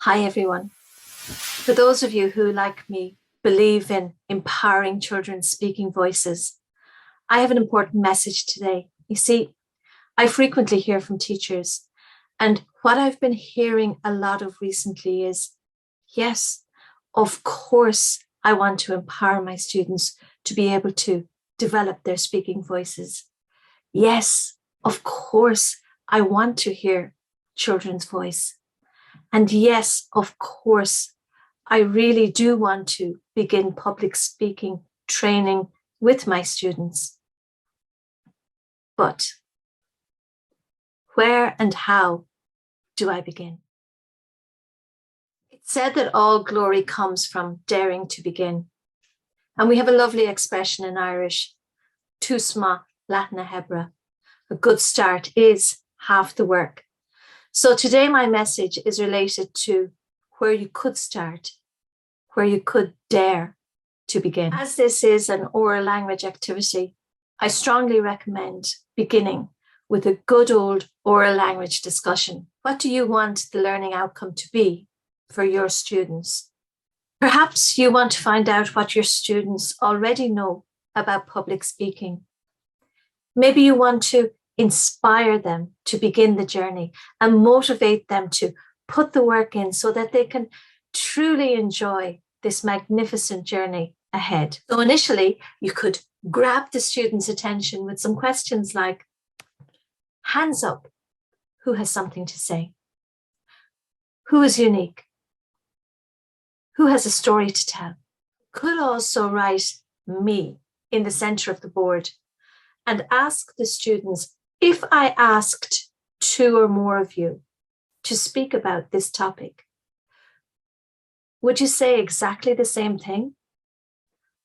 Hi, everyone. For those of you who, like me, believe in empowering children's speaking voices, I have an important message today. You see, I frequently hear from teachers, and what I've been hearing a lot of recently is yes, of course, I want to empower my students to be able to develop their speaking voices. Yes, of course, I want to hear children's voice. And yes, of course, I really do want to begin public speaking training with my students. But where and how do I begin? It's said that all glory comes from daring to begin. And we have a lovely expression in Irish, tusma latna hebra. A good start is half the work. So today my message is related to where you could start, where you could dare to begin. As this is an oral language activity, I strongly recommend beginning with a good old oral language discussion. What do you want the learning outcome to be for your students? Perhaps you want to find out what your students already know about public speaking. Maybe you want to inspire them to begin the journey and motivate them to put the work in so that they can truly enjoy this magnificent journey ahead. So initially, you could grab the student's attention with some questions like, hands up, who has something to say? Who is unique? Who has a story to tell? Could also write me in the center of the board and ask the students, if I asked two or more of you to speak about this topic, would you say exactly the same thing?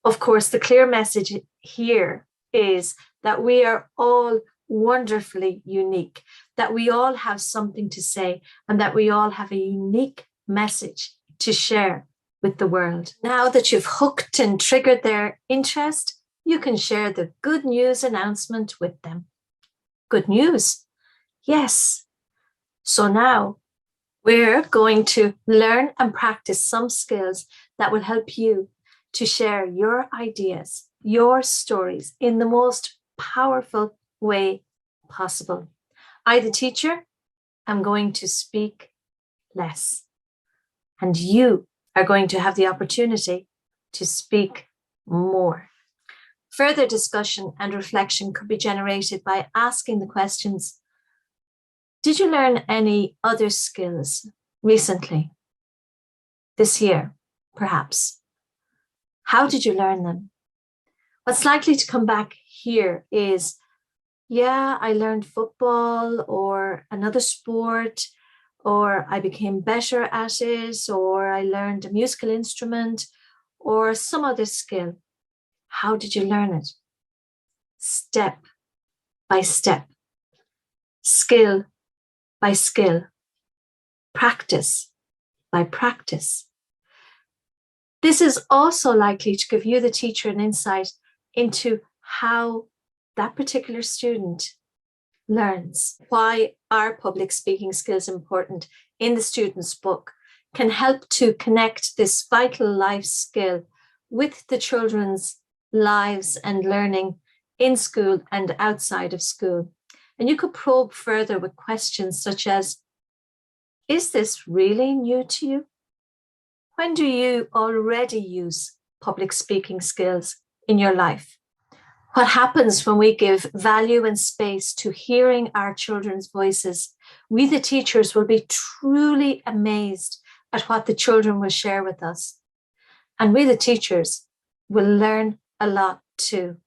Of course, the clear message here is that we are all wonderfully unique, that we all have something to say, and that we all have a unique message to share with the world. Now that you've hooked and triggered their interest, you can share the good news announcement with them. Good news? Yes. So now we're going to learn and practice some skills that will help you to share your ideas, your stories in the most powerful way possible. I, the teacher, am going to speak less, and you are going to have the opportunity to speak more. Further discussion and reflection could be generated by asking the questions, did you learn any other skills recently? This year, perhaps? How did you learn them? What's likely to come back here is, yeah, I learned football or another sport, or I became better at it, or I learned a musical instrument, or some other skill. How did you learn it? Step by step, skill by skill, practice by practice. This is also likely to give you, the teacher, an insight into how that particular student learns. Why are public speaking skills important in the student's book can help to connect this vital life skill with the children's lives and learning in school and outside of school. And you could probe further with questions such as, is this really new to you? When do you already use public speaking skills in your life? What happens when we give value and space to hearing our children's voices? We, the teachers, will be truly amazed at what the children will share with us. And we, the teachers, will learn a lot too.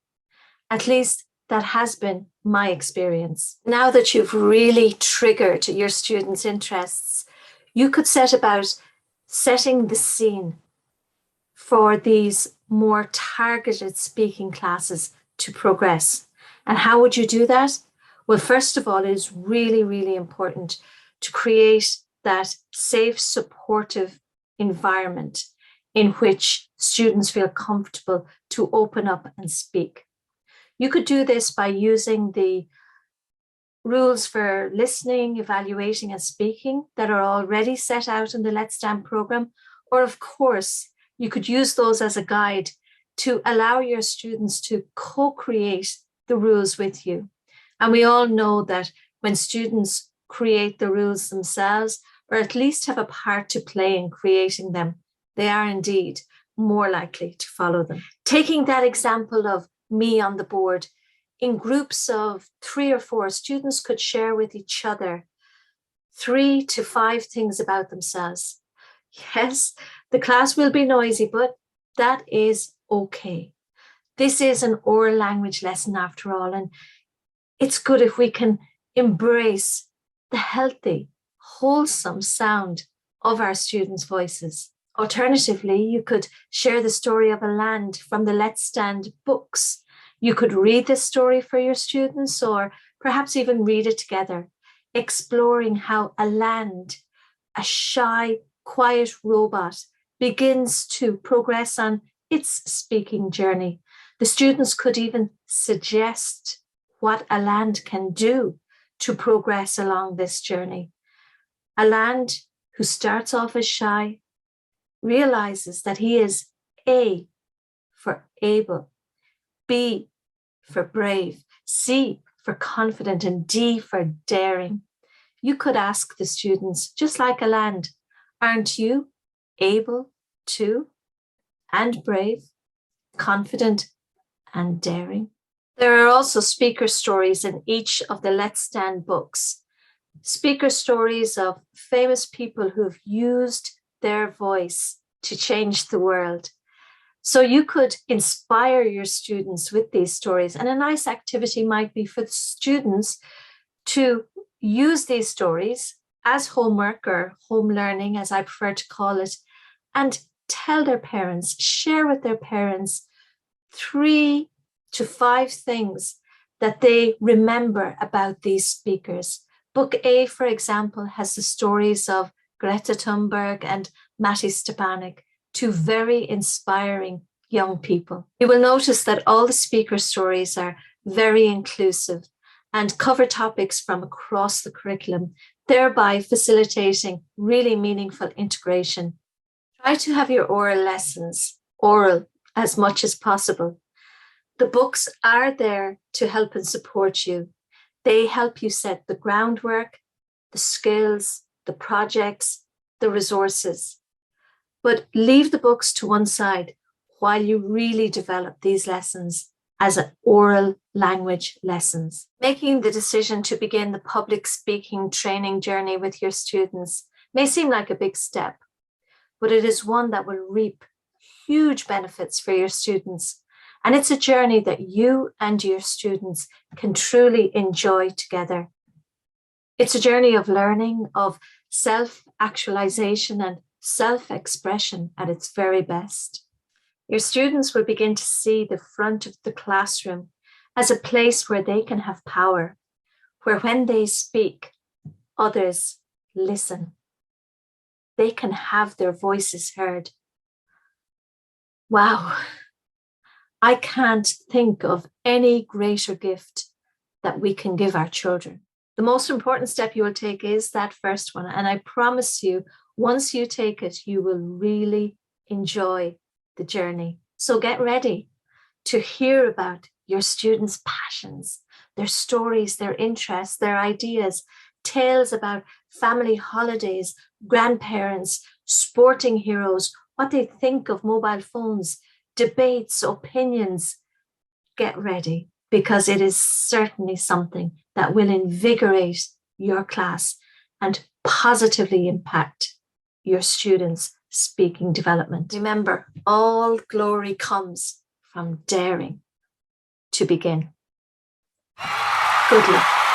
At least that has been my experience. Now that you've really triggered your students' interests, you could set about setting the scene for these more targeted speaking classes to progress. And how would you do that? Well, first of all, it is really, really important to create that safe, supportive environment in which students feel comfortable to open up and speak. You could do this by using the rules for listening, evaluating, and speaking that are already set out in the Let's Stand program. Or, of course, you could use those as a guide to allow your students to co-create the rules with you. And we all know that when students create the rules themselves, or at least have a part to play in creating them, they are indeed more likely to follow them. Taking that example of me on the board, in groups of 3 or 4, students could share with each other 3 to 5 things about themselves. Yes, the class will be noisy, but that is okay. This is an oral language lesson after all, and it's good if we can embrace the healthy, wholesome sound of our students' voices. Alternatively, you could share the story of a land from the Let's Stand books. You could read this story for your students, or perhaps even read it together, exploring how a land, a shy, quiet robot, begins to progress on its speaking journey. The students could even suggest what a land can do to progress along this journey. A land who starts off as shy, realizes that he is A for able, B for brave, C for confident, and D for daring. You could ask the students, just like a land, aren't you able to, and brave, confident, and daring? There are also speaker stories in each of the Let's Stand books. Speaker stories of famous people who have used their voice to change the world. So you could inspire your students with these stories. And a nice activity might be for the students to use these stories as homework or home learning, as I prefer to call it, and tell their parents, share with their parents 3 to 5 things that they remember about these speakers. Book A, for example, has the stories of Greta Thunberg and Matti Stepanek, 2 very inspiring young people. You will notice that all the speaker stories are very inclusive and cover topics from across the curriculum, thereby facilitating really meaningful integration. Try to have your oral lessons oral as much as possible. The books are there to help and support you. They help you set the groundwork, the skills, the projects, the resources. But leave the books to one side while you really develop these lessons as oral language lessons. Making the decision to begin the public speaking training journey with your students may seem like a big step, but it is one that will reap huge benefits for your students. And it's a journey that you and your students can truly enjoy together. It's a journey of learning, of self-actualization and self-expression at its very best. Your students will begin to see the front of the classroom as a place where they can have power, where when they speak, others listen. They can have their voices heard. Wow. I can't think of any greater gift that we can give our children. The most important step you will take is that first one. And I promise you, once you take it, you will really enjoy the journey. So get ready to hear about your students' passions, their stories, their interests, their ideas, tales about family holidays, grandparents, sporting heroes, what they think of mobile phones, debates, opinions. Get ready, because it is certainly something that will invigorate your class and positively impact your students' speaking development. Remember, all glory comes from daring to begin. Good luck.